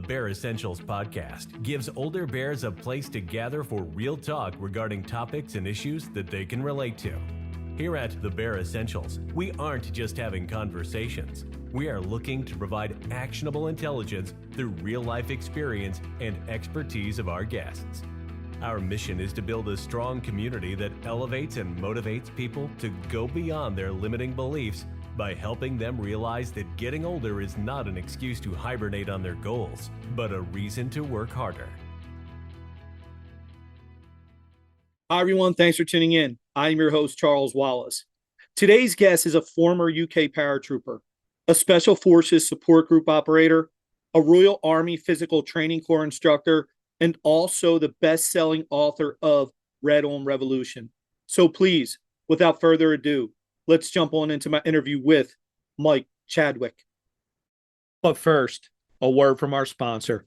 Bear Essentials podcast gives older bears a place to gather for real talk regarding topics and issues that they can relate to. Here at the Bear Essentials, we aren't just having conversations. We are looking to provide actionable intelligence through real-life experience and expertise of our guests. Our mission is to build a strong community that elevates and motivates people to go beyond their limiting beliefs by helping them realize that getting older is not an excuse to hibernate on their goals, but a reason to work harder. Hi, everyone. Thanks for tuning in. I'm your host, Charles Wallace. Today's guest is a former UK Paratrooper, a Special Forces Support Group operator, a Royal Army Physical Training Corps instructor, and also the best-selling author of Red On Revolution. So please, without further ado, let's jump on into my interview with Mike Chadwick. But first, a word from our sponsor.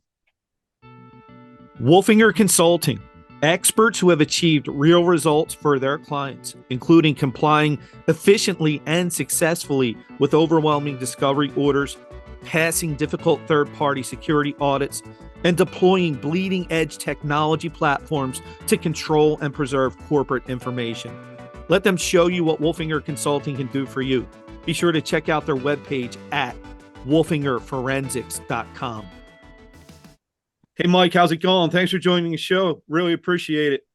Wolfinger Consulting, experts who have achieved real results for their clients, including complying efficiently and successfully with overwhelming discovery orders, passing difficult third-party security audits, and deploying bleeding-edge technology platforms to control and preserve corporate information. Let them show you what Wolfinger Consulting can do for you. Be sure to check out their webpage at wolfingerforensics.com. Hey, Mike, how's it going? Thanks for joining the show. Really appreciate it.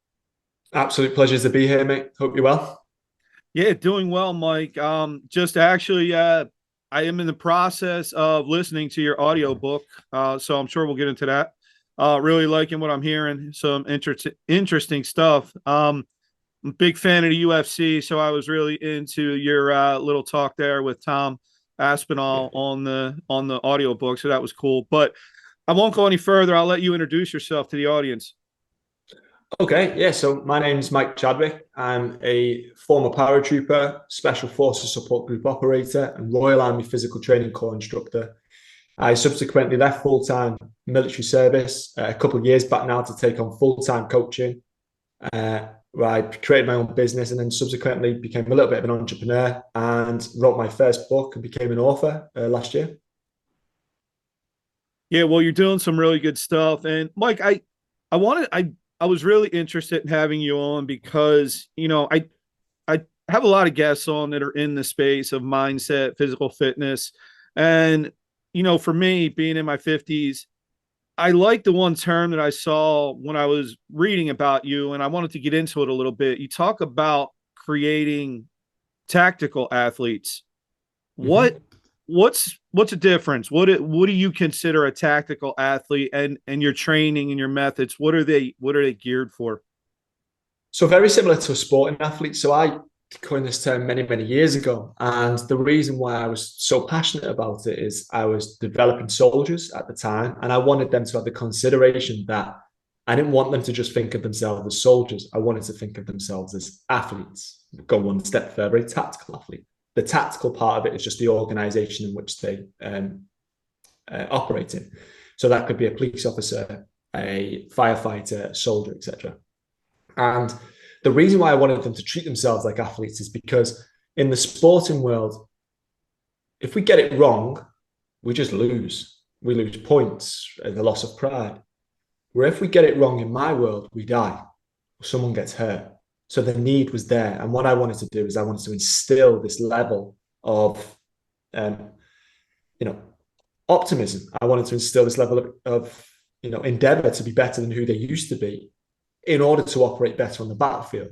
Absolute pleasure to be here, mate. Hope you're well. Yeah, doing well, Mike. I am in the process of listening to your audiobook, so I'm sure we'll get into that. Really liking what I'm hearing. Some interesting stuff. I'm a big fan of the UFC, so I was really into your little talk there with Tom Aspinall on the audiobook, so that was cool. But I won't go any further. I'll let you introduce yourself to the audience. Okay, yeah, so my name's Mike Chadwick. I'm a former paratrooper, Special Forces Support Group operator, and Royal Army Physical Training Corps instructor. I subsequently left full-time military service a couple of years back now to take on full-time coaching, where I created my own business and then subsequently became a little bit of an entrepreneur and wrote my first book and became an author last year. Yeah, well, you're doing some really good stuff. And Mike, I was really interested in having you on because, I have a lot of guests on that are in the space of mindset, physical fitness. And, for me, being in my 50s, I like the one term that I saw when I was reading about you, and I wanted to get into it a little bit. You talk about creating tactical athletes. Mm-hmm. What's the difference? What do you consider a tactical athlete, and your training and your methods? What are they geared for? So very similar to a sporting athlete. So I coined this term many, many years ago. And the reason why I was so passionate about it is I was developing soldiers at the time, and I wanted them to have the consideration that I didn't want them to just think of themselves as soldiers. I wanted to think of themselves as athletes. Go one step further, a tactical athlete. The tactical part of it is just the organization in which they operate in. So that could be a police officer, a firefighter, a soldier, etc. And the reason why I wanted them to treat themselves like athletes is because in the sporting world, if we get it wrong, we just lose. We lose points and the loss of pride. Where if we get it wrong in my world, we die. Someone gets hurt. So the need was there. And what I wanted to do is I wanted to instill this level of, optimism. I wanted to instill this level of endeavor to be better than who they used to be in order to operate better on the battlefield.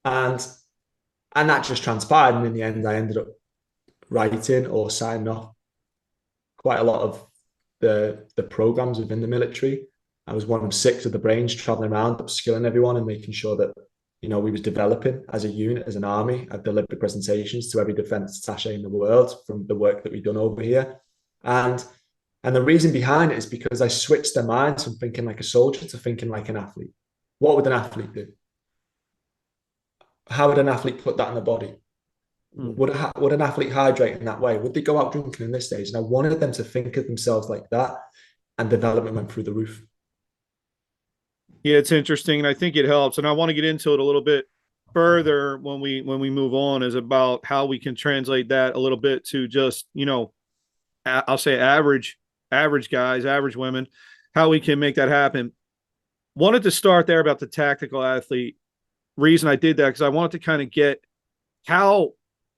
And that just transpired. And in the end, I ended up writing or signing off quite a lot of the programs within the military. I was one of 6 of the brains traveling around, upskilling everyone and making sure that we was developing as a unit, as an army. I've delivered presentations to every defence attaché in the world from the work that we've done over here. And the reason behind it is because I switched their minds from thinking like a soldier to thinking like an athlete. What would an athlete do? How would an athlete put that in the body? Would an athlete hydrate in that way? Would they go out drinking in this stage? And I wanted them to think of themselves like that, and development went through the roof. Yeah, it's interesting, and I think it helps. And I want to get into it a little bit further when we move on, is about how we can translate that a little bit to just, I'll say average average guys, average women, how we can make that happen. Wanted to start there about the tactical athlete. Reason I did that because I wanted to kind of get how,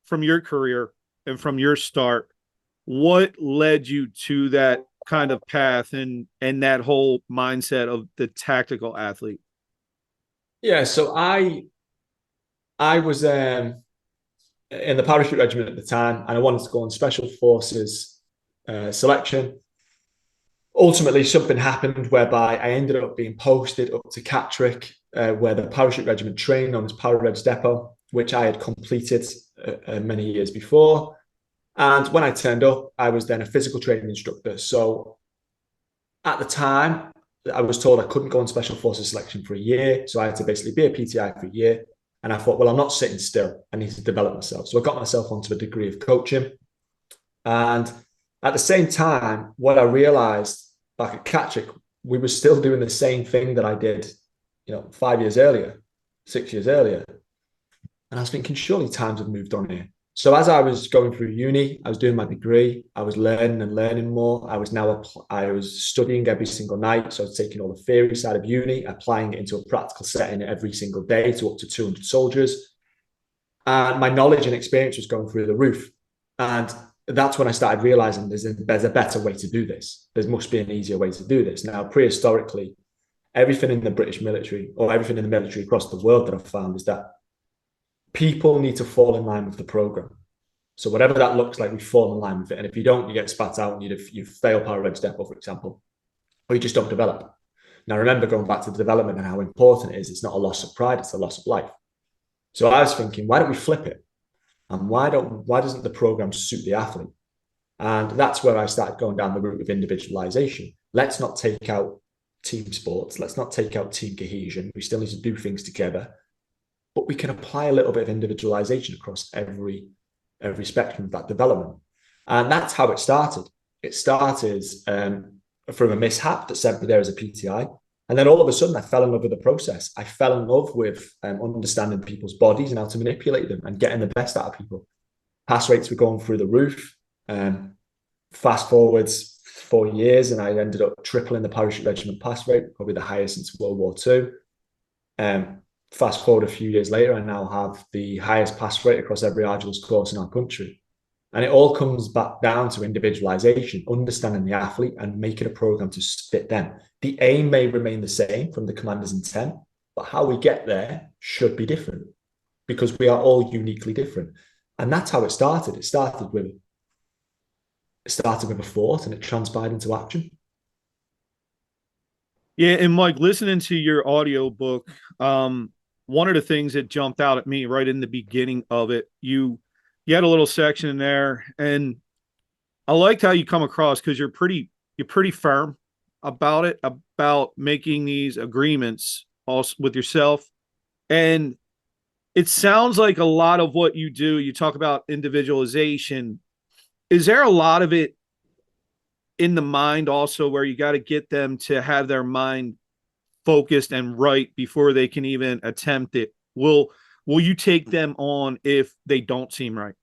from your career and from your start, what led you to that kind of path and that whole mindset of the tactical athlete? Yeah, so I was in the parachute regiment at the time, and I wanted to go on special forces selection. Ultimately, something happened whereby I ended up being posted up to Catterick, where the parachute regiment trained, known as Paratrooper Depot, which I had completed many years before. And when I turned up, I was then a physical training instructor. So at the time, I was told I couldn't go on special forces selection for a year. So I had to basically be a PTI for a year. And I thought, well, I'm not sitting still. I need to develop myself. So I got myself onto a degree of coaching. And at the same time, what I realized back at Catterick, we were still doing the same thing that I did, 5 years earlier, 6 years earlier. And I was thinking, surely times have moved on here. So as I was going through uni, I was doing my degree, I was learning and learning more. I was studying every single night. So I was taking all the theory side of uni, applying it into a practical setting every single day to up to 200 soldiers. And my knowledge and experience was going through the roof. And that's when I started realizing there's a better way to do this. There must be an easier way to do this. Now, prehistorically, everything in the British military or everything in the military across the world that I've found is that people need to fall in line with the program. So whatever that looks like, we fall in line with it. And if you don't, you get spat out and you fail Paratrooper Depot, for example, or you just don't develop. Now, remember, going back to the development and how important it is, it's not a loss of pride, it's a loss of life. So I was thinking, why don't we flip it? And why doesn't the program suit the athlete? And that's where I started going down the route of individualization. Let's not take out team sports. Let's not take out team cohesion. We still need to do things together, but we can apply a little bit of individualization across every spectrum of that development. And that's how it started. It started from a mishap that sent me there as a PTI. And then all of a sudden, I fell in love with the process. I fell in love with understanding people's bodies and how to manipulate them and getting the best out of people. Pass rates were going through the roof. Fast forwards 4 years, and I ended up tripling the parachute regiment pass rate, probably the highest since World War II. Fast forward a few years later, I now have the highest pass rate across every arduous course in our country. And it all comes back down to individualization, understanding the athlete and making a program to fit them. The aim may remain the same from the commander's intent, but how we get there should be different because we are all uniquely different. And that's how it started. It started with a thought and it transpired into action. Yeah, and Mike, listening to your audio book, one of the things that jumped out at me right in the beginning of it, you had a little section in there, and I liked how you come across because you're pretty firm about it, about making these agreements also with yourself. And it sounds like a lot of what you do, you talk about individualization. Is there a lot of it in the mind also where you got to get them to have their mind focused and right before they can even attempt it? Will you take them on if they don't seem right?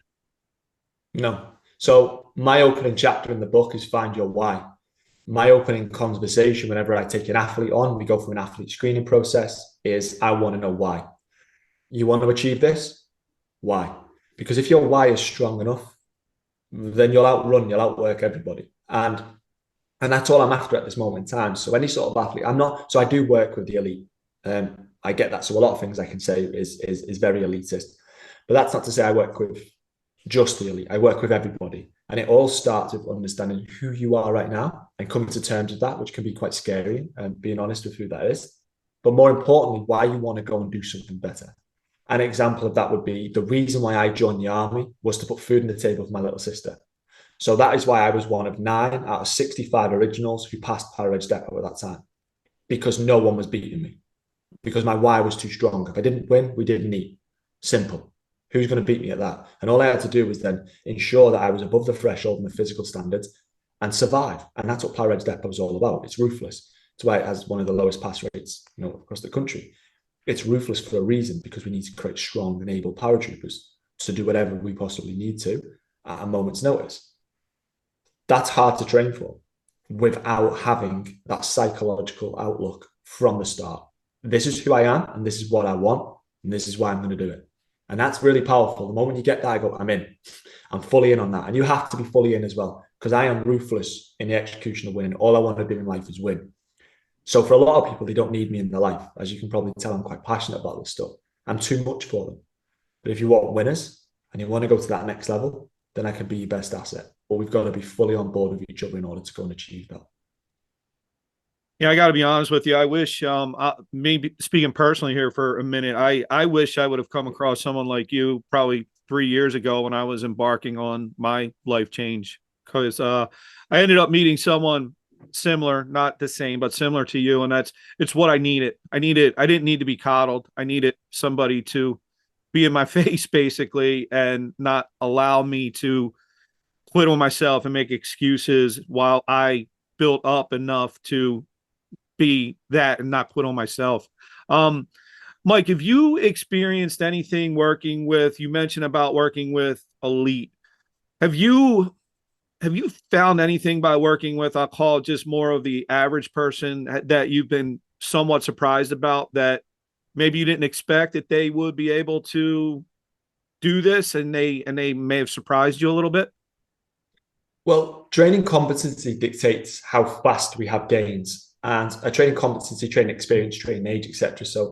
No. So my opening chapter in the book is Find Your Why. My opening conversation whenever I take an athlete on, we go through an athlete screening process, is I want to know why. You want to achieve this? Why? Because if your why is strong enough, then you'll outwork everybody. And that's all I'm after at this moment in time. So any sort of athlete, I do work with the elite. I get that. So a lot of things I can say is very elitist, but that's not to say I work with just the elite. I work with everybody. And it all starts with understanding who you are right now and coming to terms with that, which can be quite scary, and being honest with who that is. But more importantly, why you want to go and do something better. An example of that would be the reason why I joined the army was to put food on the table for my little sister. So that is why I was one of 9 out of 65 originals who passed Paratrooper Depot at that time, because no one was beating me, because my why was too strong. If I didn't win, we didn't eat. Simple. Who's going to beat me at that? And all I had to do was then ensure that I was above the threshold and the physical standards and survive. And that's what Paratrooper Depot is all about. It's ruthless. That's why it has one of the lowest pass rates, across the country. It's ruthless for a reason, because we need to create strong and able paratroopers to do whatever we possibly need to at a moment's notice. That's hard to train for. without having that psychological outlook from the start. This is who I am, and this is what I want, and this is why I'm going to do it. And that's really powerful. The moment you get that, I go, I'm in. I'm fully in on that. And you have to be fully in as well, because I am ruthless in the execution of winning. All I want to do in life is win. So for a lot of people, they don't need me in their life. As you can probably tell, I'm quite passionate about this stuff. I'm too much for them. But if you want winners and you want to go to that next level, then I can be your best asset. But we've got to be fully on board with each other in order to go and achieve that. Yeah, I got to be honest with you. I wish, maybe speaking personally here for a minute, I wish I would have come across someone like you probably 3 years ago when I was embarking on my life change. Because I ended up meeting someone similar, not the same, but similar to you, and it's what I needed. I didn't need to be coddled. I needed somebody to be in my face, basically, and not allow me to quit on myself and make excuses while I built up enough to be that and not quit on myself. Mike, have you experienced anything working with, you mentioned about working with elite. Have you found anything by working with, I'll call it just more of the average person, that you've been somewhat surprised about, that maybe you didn't expect that they would be able to do this, and they may have surprised you a little bit? Well, training competency dictates how fast we have gains, and a training competency, training experience, training age, etc. So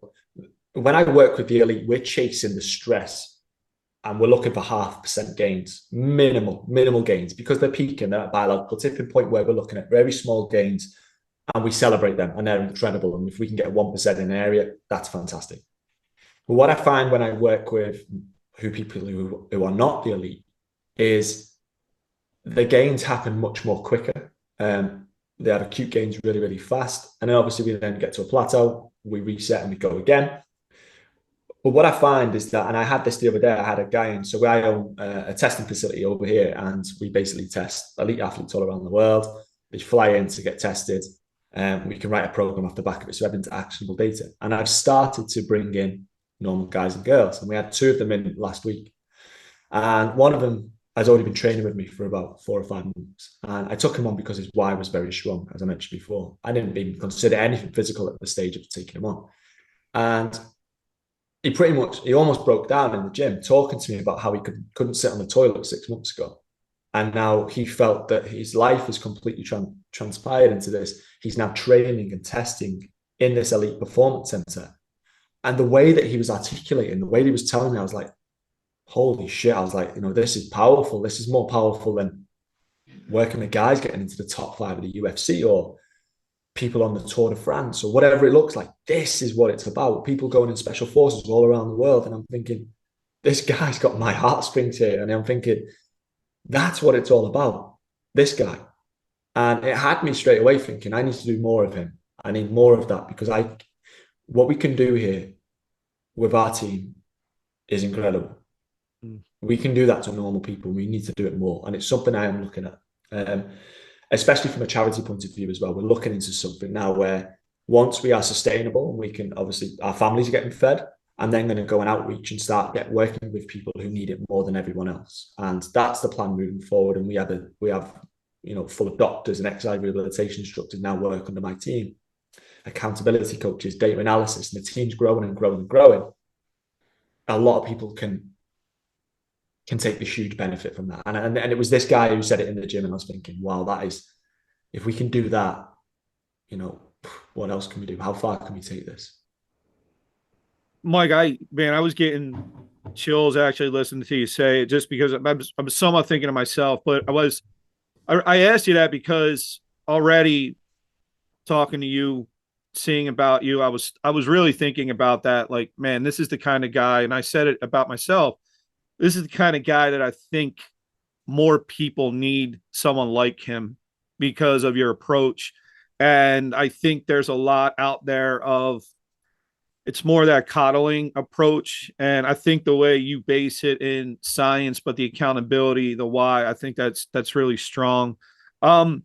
when I work with the elite, we're chasing the stress, and we're looking for 0.5% gains, minimal gains, because they're peaking. They're at biological tipping point where we're looking at very small gains, and we celebrate them, and they're incredible. And if we can get 1% in an area, that's fantastic. But what I find when I work with people who are not the elite is the gains happen much more quicker. They have acute gains really, really fast. And then obviously we then get to a plateau, we reset and we go again. But what I find is that, and I had this the other day, I had a guy in, so I own a testing facility over here, and we basically test elite athletes all around the world. They fly in to get tested. We can write a program off the back of it, so we have into actionable data. And I've started to bring in normal guys and girls, and we had 2 of them in last week. And one of them has already been training with me for about 4 or 5 months. And I took him on because his why was very strong, as I mentioned before. I didn't even consider anything physical at the stage of taking him on. And he almost broke down in the gym talking to me about how he couldn't sit on the toilet 6 months ago. And now he felt that his life has completely transpired into this. He's now training and testing in this elite performance center. And the way that he was articulating, the way he was telling me, I was like, holy shit. I was like, this is powerful. This is more powerful than working with guys getting into the top 5 of the UFC or people on the Tour de France or whatever it looks like. This is what it's about. People going in special forces all around the world. And I'm thinking, this guy's got my heartstrings here. And I'm thinking, that's what it's all about. This guy. And it had me straight away thinking, I need to do more of him. I need more of that, because what we can do here with our team is incredible. We can do that to normal people. We need to do it more. And it's something I am looking at, especially from a charity point of view as well. We're looking into something now where once we are sustainable, and we can, obviously, our families are getting fed, I'm then going to go and outreach and start working with people who need it more than everyone else. And that's the plan moving forward. And we have full of doctors and exercise rehabilitation instructors now work under my team, accountability coaches, data analysis, and the team's growing and growing and growing. A lot of people can take the huge benefit from that. And it was this guy who said it in the gym, and I was thinking, wow, that is, if we can do that, what else can we do? How far can we take this? Mike, I was getting chills actually listening to you say it, just because I'm somewhat thinking to myself, but I asked you that because already talking to you, seeing about you, I was really thinking about that. Like, man, this is the kind of guy, and I said it about myself, this is the kind of guy that I think more people need someone like him because of your approach. And I think there's a lot out there of, it's more that coddling approach. And I think the way you base it in science, but the accountability, the why, I think that's really strong. Talk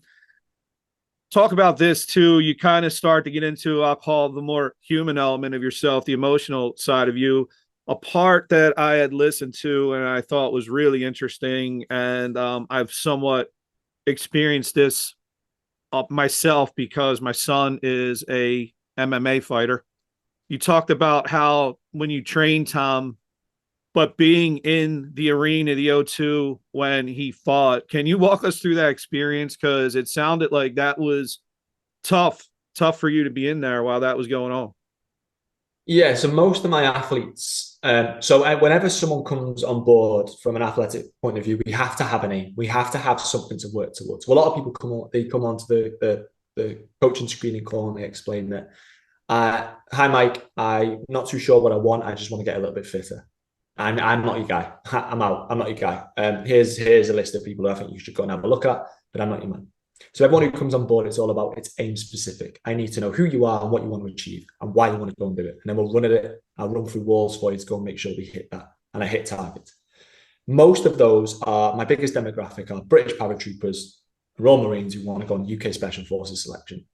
about this too. You kind of start to get into, I'll call the more human element of yourself, the emotional side of you. A part that I had listened to and I thought was really interesting, and I've somewhat experienced this myself because my son is a MMA fighter. You talked about how when you train Tom, but being in the arena, the O2 when he fought, can you walk us through that experience? Because it sounded like that was tough for you to be in there while that was going on. Yeah, so most of my athletes, whenever someone comes on board from an athletic point of view, we have to have an aim. We have to have something to work towards. So a lot of people come onto the coaching screening call and they explain that, hi Mike, I'm not too sure what I want. I just want to get a little bit fitter. I'm not your guy. I'm out. I'm not your guy. Here's a list of people who I think you should go and have a look at, but I'm not your man. So everyone who comes on board, it's all about it's aim specific. I need to know who you are and what you want to achieve and why you want to go and do it. And then we'll run at it. I'll run through walls for you to go and make sure we hit that. And I hit targets. Most of those are, my biggest demographic are British paratroopers, Royal Marines who want to go on UK Special Forces selection.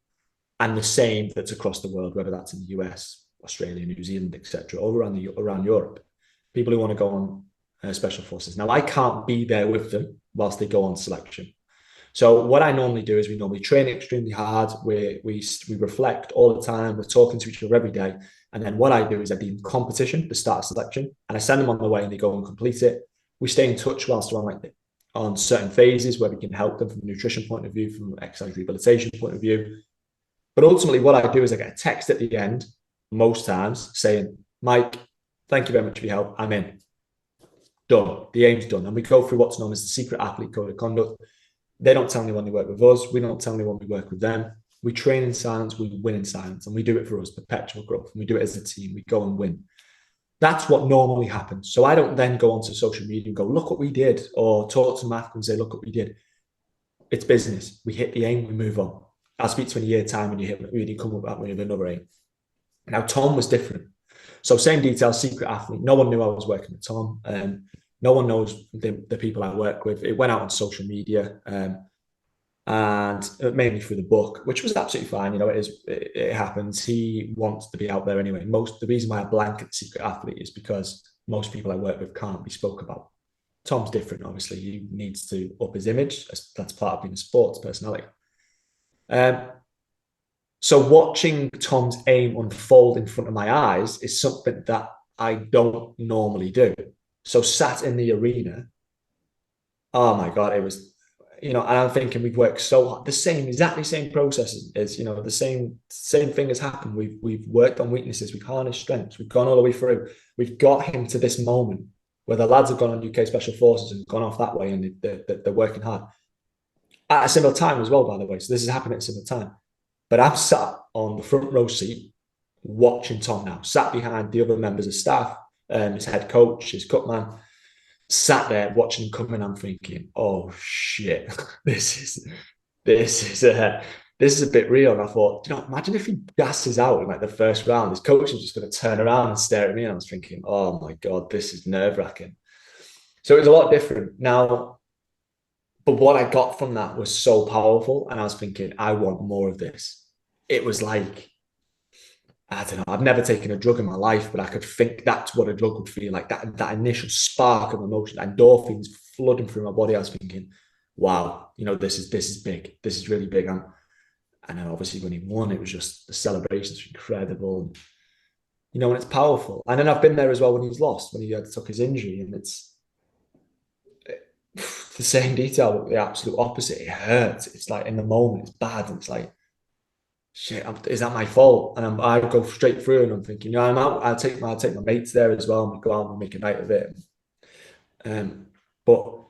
And the same that's across the world, whether that's in the US, Australia, New Zealand, etc., or around Europe. People who want to go on Special Forces. Now, I can't be there with them whilst they go on selection. So what I normally do is we normally train extremely hard. We reflect all the time. We're talking to each other every day. And then what I do is I do competition, the start of selection, and I send them on the way and they go and complete it. We stay in touch whilst we're on certain phases where we can help them from a nutrition point of view, from an exercise rehabilitation point of view. But ultimately what I do is I get a text at the end, most times, saying, Mike, thank you very much for your help. I'm in. Done. The aim's done. And we go through what's known as the secret athlete code of conduct. They don't tell anyone they work with us. We don't tell anyone we work with them. We train in silence. We win in silence. And we do it for us, perpetual growth. And we do it as a team. We go and win. That's what normally happens. So I don't then go onto social media and go, look what we did, or talk to Matt and say, look what we did. It's business. We hit the aim. We move on. I'll speak to you in a year's time when you come up with another aim. Now, Tom was different. So same details, secret athlete. No one knew I was working with Tom. No one knows the people I work with. It went out on social media and mainly through the book, which was absolutely fine. You know, it happens. He wants to be out there anyway. The reason why I blanket secret athlete is because most people I work with can't be spoke about. Tom's different, obviously. He needs to up his image. That's part of being a sports personality. So watching Tom's aim unfold in front of my eyes is something that I don't normally do. So sat in the arena, oh my God, it was, and I'm thinking we've worked so hard, exactly same processes as, the same thing has happened. We've worked on weaknesses, we've harnessed strengths, we've gone all the way through. We've got him to this moment where the lads have gone on UK Special Forces and gone off that way and they're working hard. At a similar time as well, by the way. So this is happening at a similar time. But I'm sat on the front row seat watching Tom now, sat behind the other members of staff, his head coach, his cut man, sat there watching him come in. I'm thinking, oh shit, this is a bit real. And I thought, imagine if he gasses out in like the first round, his coach is just going to turn around and stare at me. And I was thinking, oh my God, this is nerve-wracking. So it was a lot different now. But what I got from that was so powerful. And I was thinking, I want more of this. It was like, I don't know, I've never taken a drug in my life, but I could think that's what a drug would feel like, that initial spark of emotion, endorphins flooding through my body. I was thinking, wow, this is big. This is really big. And then obviously when he won, it was just, the celebrations were incredible. And it's powerful. And then I've been there as well when he's lost, when he took his injury, and it's the same detail, but the absolute opposite. It hurts. It's like in the moment, it's bad. And it's like, shit, is that my fault? And I go straight through and I'm thinking, I'm out. I'll take my mates there as well and we go out and make a night of it. But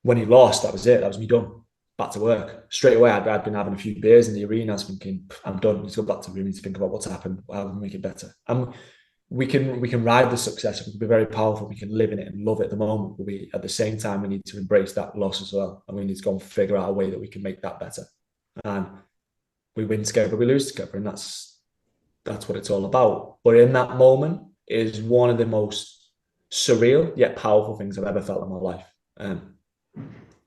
when he lost, that was it. That was me done. Back to work. Straight away, I'd been having a few beers in the arena. I was thinking, I'm done. Need to go back to the room. Need to think about what's happened. How can we make it better? And we can ride the success. We can be very powerful. We can live in it and love it at the moment. But at the same time, we need to embrace that loss as well. And we need to go and figure out a way that we can make that better. And we win together, we lose together, and that's what it's all about. But in that moment is one of the most surreal yet powerful things I've ever felt in my life.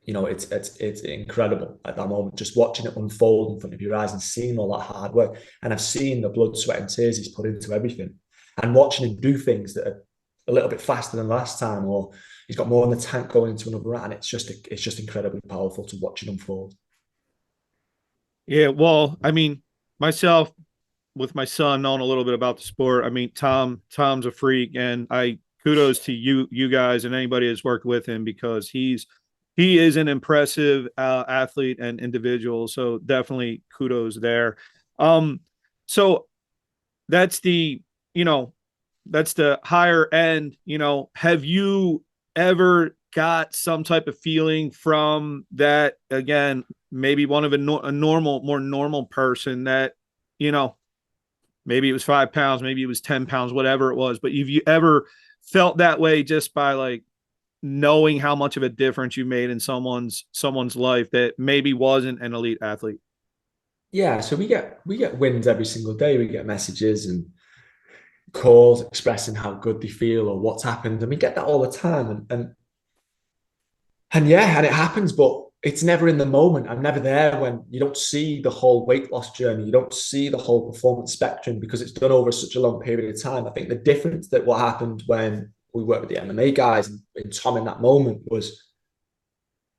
It's incredible at that moment, just watching it unfold in front of your eyes and seeing all that hard work. And I've seen the blood, sweat, and tears he's put into everything, and watching him do things that are a little bit faster than last time, or he's got more in the tank going into another round. And it's just incredibly powerful to watch it unfold. Yeah, well, I mean, myself with my son knowing a little bit about the sport, I mean, Tom's a freak, and I kudos to you guys and anybody that's worked with him because he is an impressive athlete and individual. So definitely kudos there. Um, so that's the you know that's the higher end. Have you ever got some type of feeling from that again? Maybe one of a normal, more normal person that you know maybe it was 5 pounds, maybe it was 10 pounds, whatever it was. But have you ever felt that way just by like knowing how much of a difference you made in someone's life that maybe wasn't an elite athlete? Yeah, so we get wins every single day. We get messages and calls expressing how good they feel or what's happened, and we get that all the time. And yeah, and it happens, but it's never in the moment. I'm never there when you don't see the whole weight loss journey. You don't see the whole performance spectrum because it's done over such a long period of time. I think the difference that what happened when we worked with the MMA guys and Tom in that moment was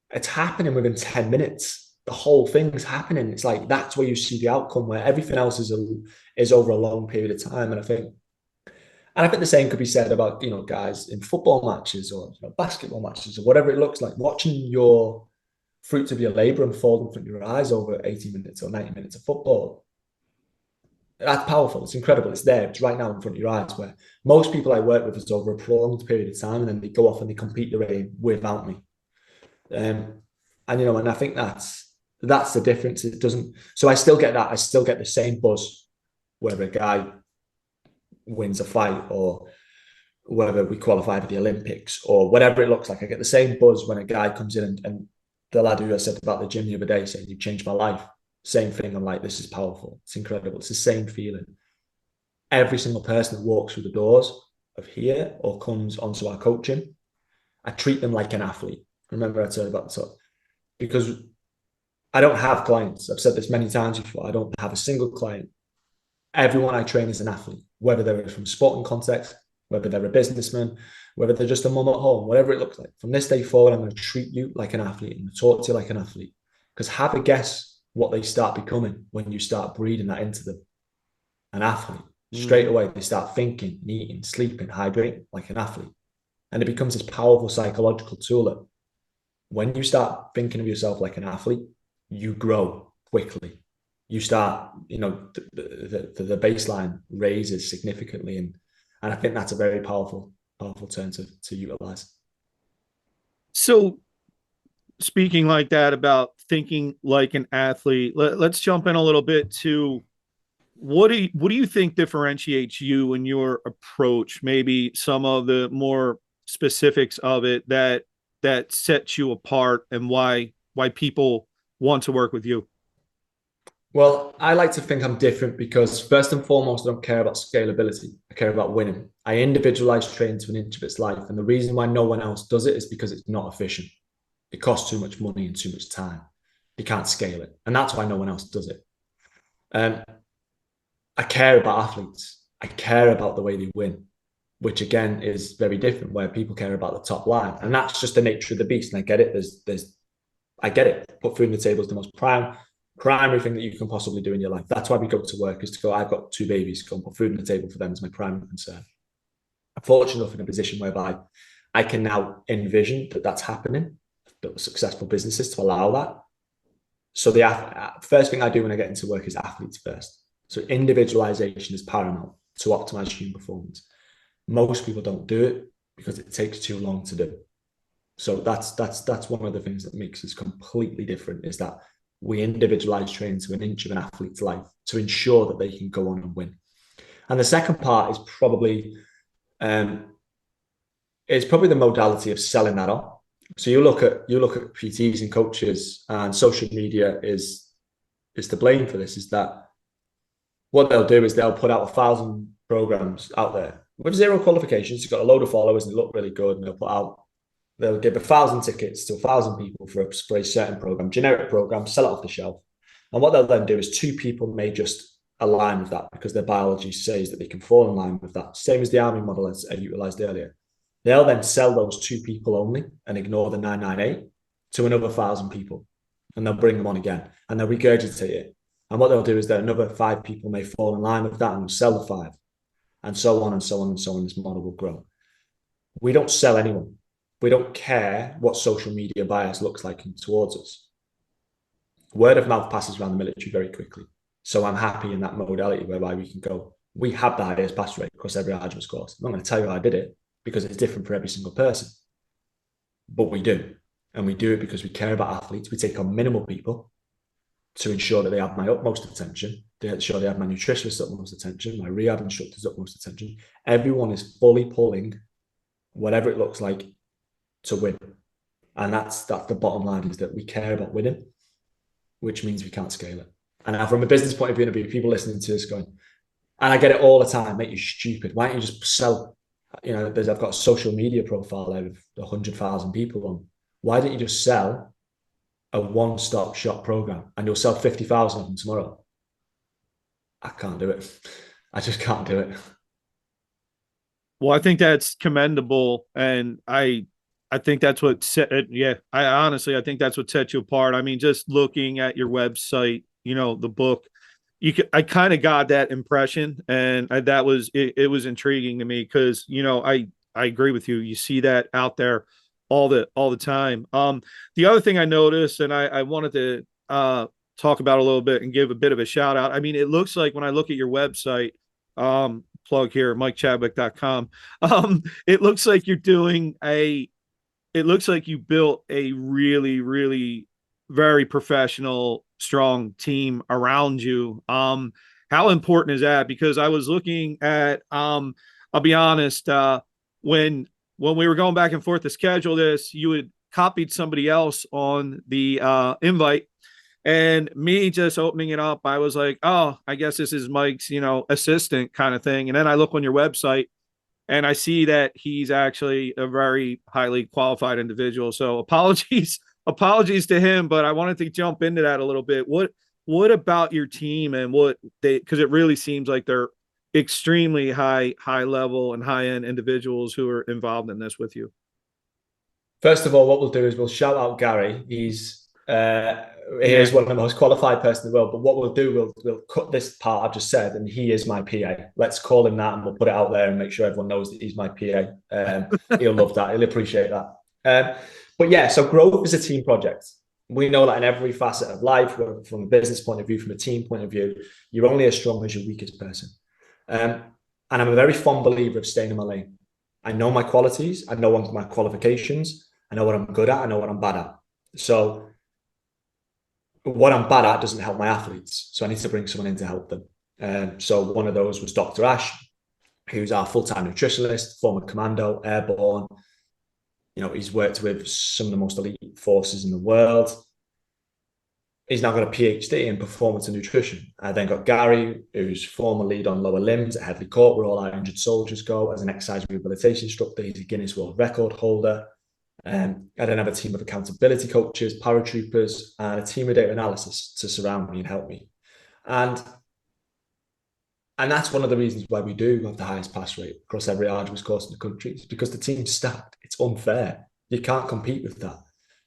it's happening within 10 minutes. The whole thing's happening. It's like that's where you see the outcome, where everything else is over a long period of time. And I think the same could be said about guys in football matches or basketball matches or whatever it looks like. Watching your fruits of your labor unfold in front of your eyes over 80 minutes or 90 minutes of football. That's powerful. It's incredible. It's there. It's right now in front of your eyes. Where most people I work with is over a prolonged period of time, and then they go off and they compete the way without me. And I think that's the difference. It doesn't. So I still get that. I still get the same buzz whether a guy wins a fight or whether we qualify for the Olympics or whatever it looks like. I get the same buzz when a guy comes in and the lad who I said about the gym the other day saying, "You changed my life." Same thing. I'm like, this is powerful. It's incredible. It's the same feeling. Every single person that walks through the doors of here or comes onto our coaching, I treat them like an athlete. Remember I told you about the top because I don't have clients. I've said this many times before. I don't have a single client. Everyone I train is an athlete, whether they're from sporting context, whether they're a businessman, whether they're just a mum at home, whatever it looks like. From this day forward, I'm going to treat you like an athlete and talk to you like an athlete. Because have a guess what they start becoming when you start breeding that into them. An athlete. Straight away, they start thinking, eating, sleeping, hydrating like an athlete. And it becomes this powerful psychological tool that when you start thinking of yourself like an athlete, you grow quickly. You start, the baseline raises significantly. And I think that's a very powerful term to utilize. So speaking like that about thinking like an athlete, let's jump in a little bit to what do you think differentiates you in your approach? Maybe some of the more specifics of it that sets you apart and why people want to work with you. Well, I like to think I'm different because first and foremost, I don't care about scalability. I care about winning. I individualize training to an inch of its life. And the reason why no one else does it is because it's not efficient. It costs too much money and too much time. You can't scale it. And that's why no one else does it. I care about athletes. I care about the way they win, which again is very different where people care about the top line. And that's just the nature of the beast. And I get it. I get it. Put food on the table is the most primary thing that you can possibly do in your life. That's why we go to work is to go, I've got 2 babies, go and put food on the table for them is my primary concern. I'm fortunate enough in a position whereby I can now envision that that's happening, built successful businesses to allow that. So the first thing I do when I get into work is athletes first. So individualization is paramount to optimize human performance. Most people don't do it because it takes too long to do. So that's one of the things that makes us completely different is that we individualize training to an inch of an athlete's life to ensure that they can go on and win. And the second part is probably the modality of selling that on. So you look at PTs and coaches, and social media is to blame for this. Is that what they'll do is they'll put out 1,000 programs out there with 0 qualifications. You've got a load of followers and they look really good, and they'll give 1,000 tickets to 1,000 people for a certain program, generic program, sell it off the shelf. And what they'll then do is 2 people may just align with that because their biology says that they can fall in line with that. Same as the army model as I utilized earlier. They'll then sell those 2 people only and ignore the 998 to another 1,000 people. And they'll bring them on again and they'll regurgitate it. And what they'll do is that another 5 people may fall in line with that and will sell the 5, and so on and so on and so on. This model will grow. We don't sell anyone. We don't care what social media bias looks like towards us. Word of mouth passes around the military very quickly. So I'm happy in that modality whereby we can go, we have the highest pass rate across every arduous course. I'm not going to tell you how I did it because it's different for every single person. But we do. And we do it because we care about athletes. We take on minimal people to ensure that they have my utmost attention. They ensure they have my nutritionist's utmost attention, my rehab instructor's utmost attention. Everyone is fully pulling whatever it looks like to win. And that's the bottom line, is that we care about winning, which means we can't scale it. And now from a business point of view, there'll be people listening to this going, and I get it all the time, mate, you're stupid. Why don't you just sell, I've got a social media profile out of 100,000 people on. Why don't you just sell a one-stop shop program and you'll sell 50,000 of them tomorrow? I can't do it. I just can't do it. Well, I think that's commendable. And I think that's what I think that's what sets you apart. I mean, just looking at your website, the book, I kind of got that impression, and that was, it was intriguing to me because, I agree with you. You see that out there all the time. The other thing I noticed, and I wanted to talk about a little bit and give a bit of a shout out. I mean, it looks like when I look at your website, plug here, MikeChadwick.com. It looks like it looks like you built a really, really very professional, strong team around you. How important is that? Because I was looking at, I'll be honest, when we were going back and forth to schedule this, you had copied somebody else on the invite, and me just opening it up, I was like, oh, I guess this is Mike's, assistant kind of thing. And then I look on your website and I see that he's actually a very highly qualified individual. So apologies to him, but I wanted to jump into that a little bit. What about your team and because it really seems like they're extremely high level and high end individuals who are involved in this with you. First of all, what we'll do is we'll shout out Gary. He is one of the most qualified person in the world. But what we'll do, we'll cut this part I've just said, and he is my PA. Let's call him that, and we'll put it out there and make sure everyone knows that he's my PA. He'll love that. He'll appreciate that. But yeah, so growth is a team project. We know that in every facet of life, from a business point of view, from a team point of view, you're only as strong as your weakest person. And I'm a very fond believer of staying in my lane. I know my qualities. I know my qualifications. I know what I'm good at. I know what I'm bad at. So what I'm bad at doesn't help my athletes. So I need to bring someone in to help them. So one of those was Dr. Ash, who's our full-time nutritionist, former commando, airborne. He's worked with some of the most elite forces in the world. He's now got a PhD in performance and nutrition. I then got Gary, who's former lead on lower limbs at Headley Court, where all our injured soldiers go, as an exercise rehabilitation instructor. He's a Guinness World Record holder. I then have a team of accountability coaches, paratroopers, and a team of data analysis to surround me and help me. And that's one of the reasons why we do have the highest pass rate across every arduous course in the country. It's because the team's stacked. It's unfair. You can't compete with that.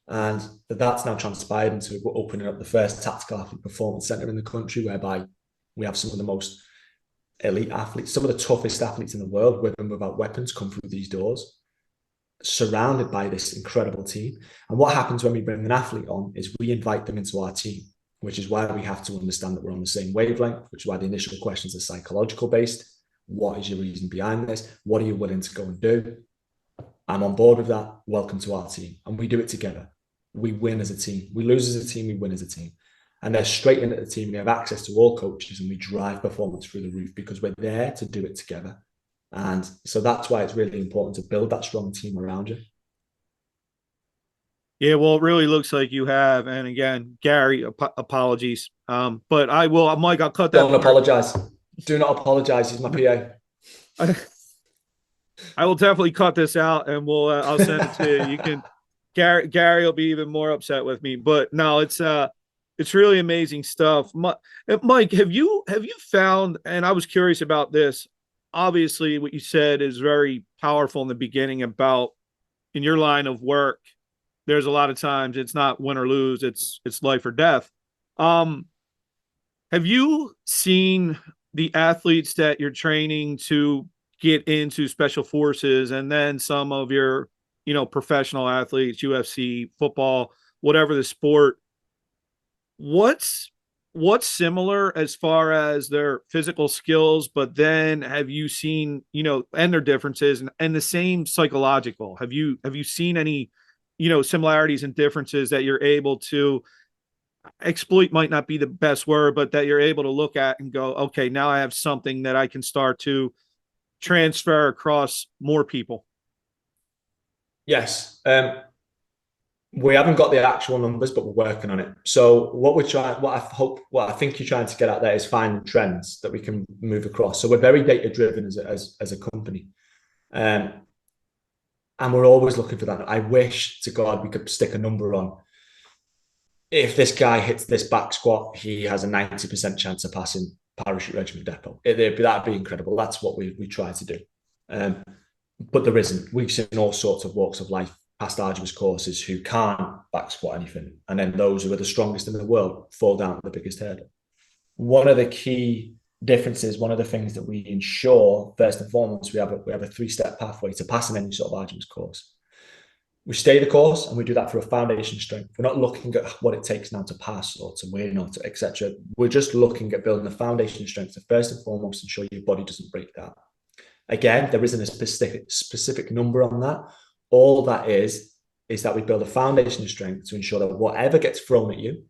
And that's now transpired into opening up the first tactical athlete performance centre in the country, whereby we have some of the most elite athletes, some of the toughest athletes in the world, with and without weapons, come through these doors, surrounded by this incredible team. And what happens when we bring an athlete on is we invite them into our team, which is why we have to understand that we're on the same wavelength, which is why the initial questions are psychological based. What is your reason behind this? What are you willing to go and do? I'm on board with that. Welcome to our team. And we do it together. We win as a team. We lose as a team. We win as a team. And they're straight into the team. We have access to all coaches and we drive performance through the roof because we're there to do it together. And so that's why it's really important to build that strong team around you. Yeah, well, it really looks like you have. And again, Gary, apologies. But I will, Mike, I'll cut that. Don't apologize. Do not apologize. He's my PA. I will definitely cut this out and I'll send it to you. You can, Gary will be even more upset with me, but no, it's really amazing stuff. Mike, have you found, and I was curious about this, obviously what you said is very powerful in the beginning about in your line of work, there's a lot of times it's not win or lose, it's life or death. Have you seen the athletes that you're training to get into special forces, and then some of your, professional athletes, UFC, football, whatever the sport, what's similar as far as their physical skills, but then have you seen, and their differences, and the same psychological? Have you seen any, similarities and differences that you're able to exploit, might not be the best word, but that you're able to look at and go, okay, now I have something that I can start to transfer across more people? Yes. We haven't got the actual numbers, but we're working on it. So what I think you're trying to get at there is find trends that we can move across. So we're very data driven as a company. And we're always looking for that. I wish to God we could stick a number on. If this guy hits this back squat, he has a 90% chance of passing parachute regiment depot. That'd be incredible. That's what we try to do. But there isn't. We've seen all sorts of walks of life, past arduous courses, who can't back squat anything. And then those who are the strongest in the world fall down the biggest hurdle. One of the key differences, one of the things that we ensure, first and foremost, we have a 3-step pathway to passing any sort of arduous course. We stay the course, and we do that through a foundation strength. We're not looking at what it takes now to pass or to win or to etc. We're just looking at building a foundation strength to first and foremost ensure your body doesn't break down. Again, there isn't a specific number on that. All that is that we build a foundation of strength to ensure that whatever gets thrown at you,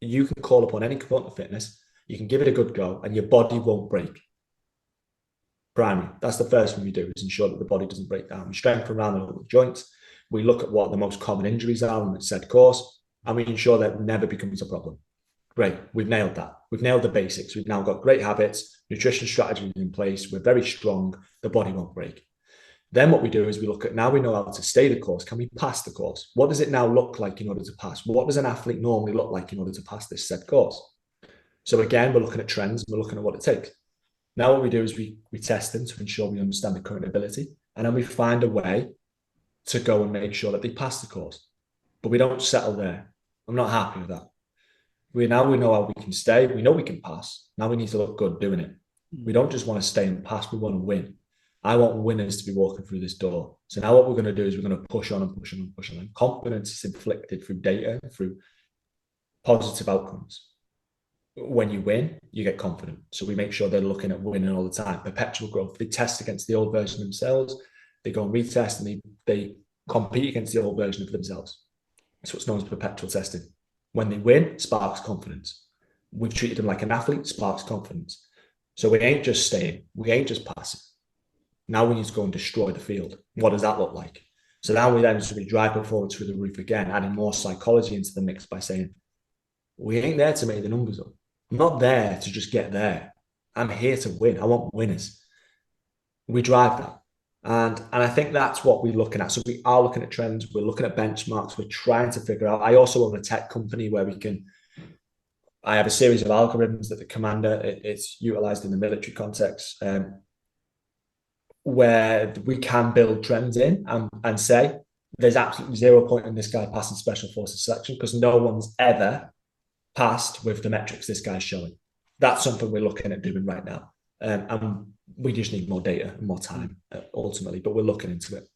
you can call upon any component of fitness, you can give it a good go, and your body won't break. Primary. That's the first thing we do, is ensure that the body doesn't break down. We strengthen around the little joints. We look at what the most common injuries are on the said course, and we ensure that it never becomes a problem. Great, we've nailed that. We've nailed the basics. We've now got great habits, nutrition strategies in place. We're very strong. The body won't break. Then what we do is we look at, now we know how to stay the course. Can we pass the course? What does it now look like in order to pass? What does an athlete normally look like in order to pass this said course? So again, we're looking at trends. We're looking at what it takes. Now what we do is we test them to ensure we understand the current ability, and then we find a way to go and make sure that they pass the course. But we don't settle there. I'm not happy with that. We know how we can stay. We know we can pass. Now we need to look good doing it. We don't just want to stay and pass. We want to win. I want winners to be walking through this door. So now what we're going to do is we're going to push on and push on and push on. And confidence is inflicted through data, through positive outcomes. When you win, you get confident. So we make sure they're looking at winning all the time. Perpetual growth. They test against the old version of themselves. They go and retest, and they compete against the old version of themselves. It's what's known as perpetual testing. When they win, sparks confidence. We've treated them like an athlete, sparks confidence. So we ain't just staying. We ain't just passing. Now we need to go and destroy the field. What does that look like? So now we then sort of drive performance through the roof again, adding more psychology into the mix by saying, we ain't there to make the numbers up. I'm not there to just get there. I'm here to win. I want winners. We drive that. And I think that's what we're looking at. So we are looking at trends. We're looking at benchmarks. We're trying to figure out. I also own a tech company where I have a series of algorithms that the commander, it's utilized in the military context, where we can build trends in and say, there's absolutely 0 point in this guy passing special forces selection, because no one's ever passed with the metrics this guy's showing. That's something we're looking at doing right now. And we just need more data and more time ultimately, but we're looking into it.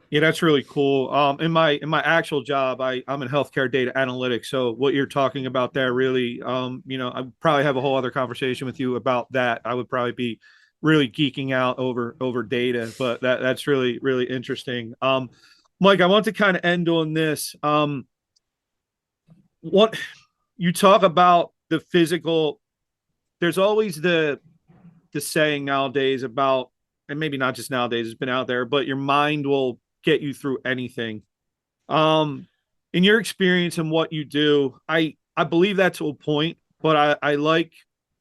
Yeah, that's really cool. In my actual job, I'm in healthcare data analytics. So what you're talking about there really, I probably have a whole other conversation with you about that. I would probably be really geeking out over data, but that's really, really interesting. Mike, I want to kind of end on this. What you talk about the physical, there's always the saying nowadays about, and maybe not just nowadays, it's been out there, but your mind will get you through anything. In your experience and what you do, I believe that to a point, but I like,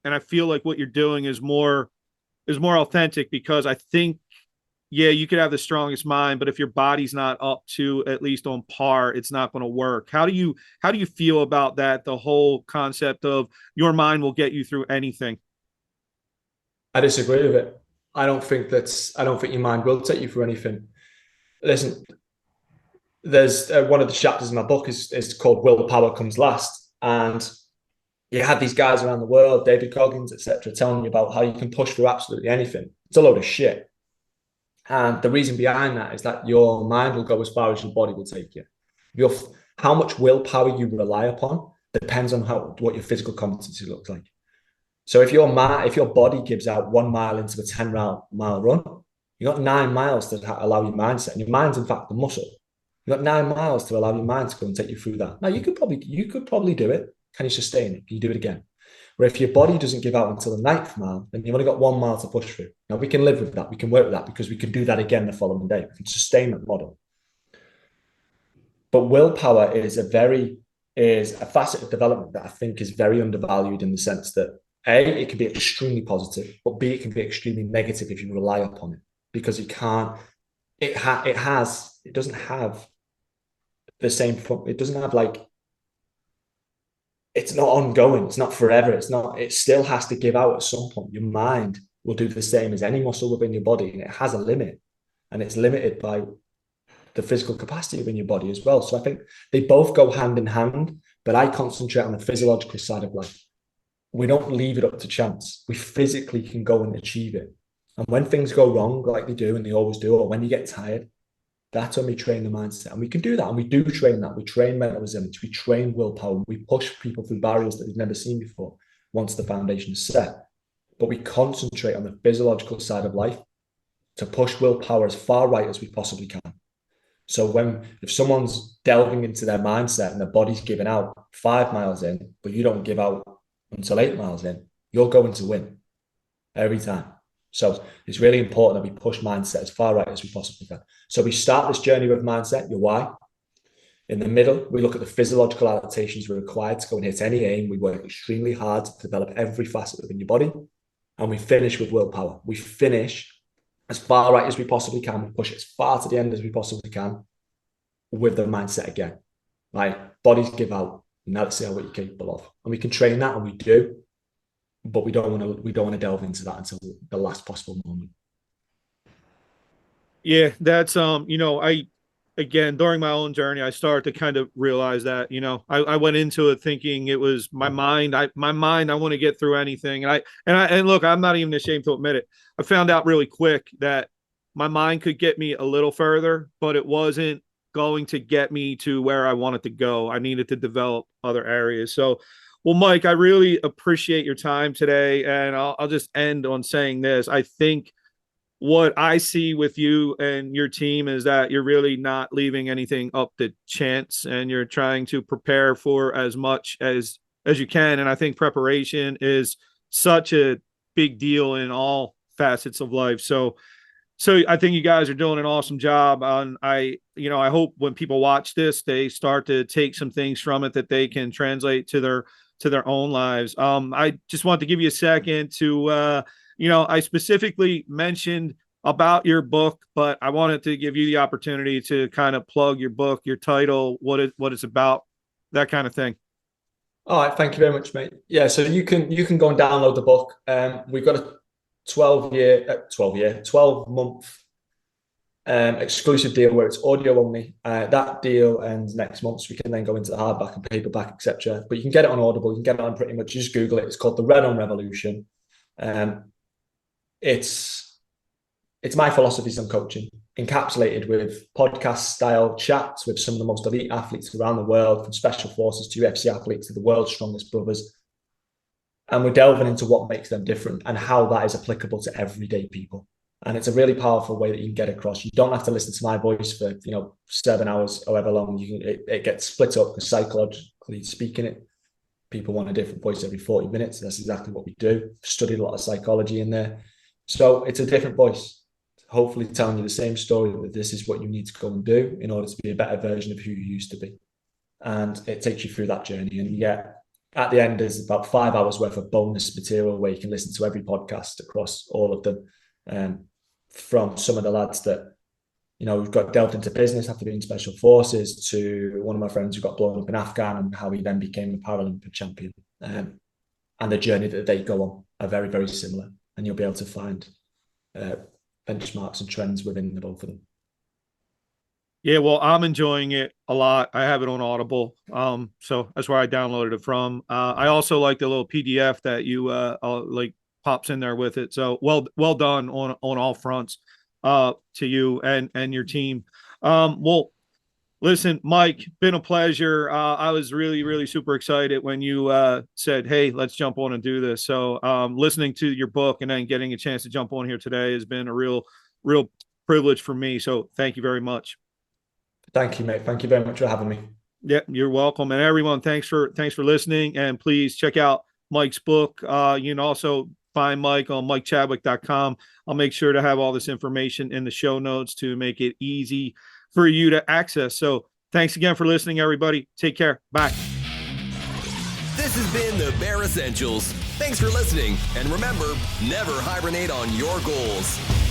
and I feel like what you're doing is more authentic, because I think, yeah, you could have the strongest mind, but if your body's not up to at least on par, it's not going to work. How do you feel about that? The whole concept of your mind will get you through anything. I disagree with it. I don't think your mind will take you through anything. Listen, there's one of the chapters in my book is called Willpower Comes Last. And you had these guys around the world, David Goggins, etc., telling you about how you can push through absolutely anything. It's a load of shit. And the reason behind that is that your mind will go as far as your body will take you. Your how much willpower you rely upon depends on what your physical competency looks like. So if your body gives out 1 mile into a 10-mile run, you got 9 miles to allow your mindset, and your mind's in fact the muscle. You got 9 miles to allow your mind to go and take you through that. Now you could probably do it. Can you sustain it? Can you do it again? Where if your body doesn't give out until the 9th mile, then you've only got 1 mile to push through. Now we can live with that. We can work with that because we can do that again the following day. We can sustain that model. But willpower is a facet of development that I think is very undervalued in the sense that A, it can be extremely positive, but B, it can be extremely negative if you rely upon it because it doesn't have the same, it doesn't have like, it's not ongoing, it's not forever, it still has to give out at some point. Your mind will do the same as any muscle within your body, and it has a limit, and it's limited by the physical capacity within your body as well. So I think they both go hand in hand, but I concentrate on the physiological side of life. We don't leave it up to chance. We physically can go and achieve it. And when things go wrong, like they do, and they always do, or when you get tired, that's when we train the mindset. And we can do that. And we do train that. We train mental resilience. We train willpower. We push people through barriers that they've never seen before once the foundation is set. But we concentrate on the physiological side of life to push willpower as far right as we possibly can. So if someone's delving into their mindset and their body's giving out 5 miles in, but you don't give out until 8 miles in, you're going to win every time. So it's really important that we push mindset as far right as we possibly can. So we start this journey with mindset, your why. In the middle, we look at the physiological adaptations we're required to go and hit any aim. We work extremely hard to develop every facet within your body. And we finish with willpower. We finish as far right as we possibly can. We push it as far to the end as we possibly can with the mindset again. Right? Bodies give out. Now let's see what you're capable of. And we can train that, and we do. But we don't want to delve into that until the last possible moment. Yeah, that's again, during my own journey, I started to kind of realize that, I went into it thinking it was my mind. I want to get through anything. And look, I'm not even ashamed to admit it. I found out really quick that my mind could get me a little further, but it wasn't going to get me to where I wanted to go. I needed to develop other areas. So, well, Mike, I really appreciate your time today. And I'll just end on saying this. I think what I see with you and your team is that you're really not leaving anything up to chance, and you're trying to prepare for as much as you can. And I think preparation is such a big deal in all facets of life. So I think you guys are doing an awesome job. I hope when people watch this, they start to take some things from it that they can translate to their own lives. I just want to give you a second to I specifically mentioned about your book, but I wanted to give you the opportunity to kind of plug your book, your title, what it's about, that kind of thing. All right, thank you very much, mate. Yeah, so you can go and download the book. We've got a 12-month exclusive deal where it's audio only. That deal ends next month, so we can then go into the hardback and paperback, etc. But you can get it on Audible. You can get it on pretty much, just Google it. It's called The Red On Revolution. It's my philosophies on coaching, encapsulated with podcast style chats with some of the most elite athletes around the world, from special forces to UFC athletes to the world's strongest brothers. And we're delving into what makes them different and how that is applicable to everyday people. And it's a really powerful way that you can get across. You don't have to listen to my voice for 7 hours, however long. It gets split up, because psychologically speaking, people want a different voice every 40 minutes. That's exactly what we do. Studied a lot of psychology in there. So it's a different voice, hopefully telling you the same story, that this is what you need to go and do in order to be a better version of who you used to be. And it takes you through that journey. And you get, at the end, there's about 5 hours worth of bonus material where you can listen to every podcast across all of them, from some of the lads that, we've got delved into business after being special forces, to one of my friends who got blown up in Afghan and how he then became a Paralympic champion. And the journey that they go on are very, very similar. And you'll be able to find benchmarks and trends within the both of them. Yeah, well, I'm enjoying it a lot. I have it on Audible, so that's where I downloaded it from. I also like the little PDF that you like pops in there with it. So well done on all fronts, to you and your team. Well, listen, Mike, been a pleasure. I was really super excited when you said, "Hey, let's jump on and do this." So, listening to your book and then getting a chance to jump on here today has been a real privilege for me. So, thank you very much. Thank you, mate. Thank you very much for having me. Yeah, you're welcome. And everyone, thanks for listening. And please check out Mike's book. You can also find Mike on MikeChadwick.com. I'll make sure to have all this information in the show notes to make it easy for you to access. So thanks again for listening, everybody. Take care. Bye. This has been the Bear Essentials. Thanks for listening. And remember, never hibernate on your goals.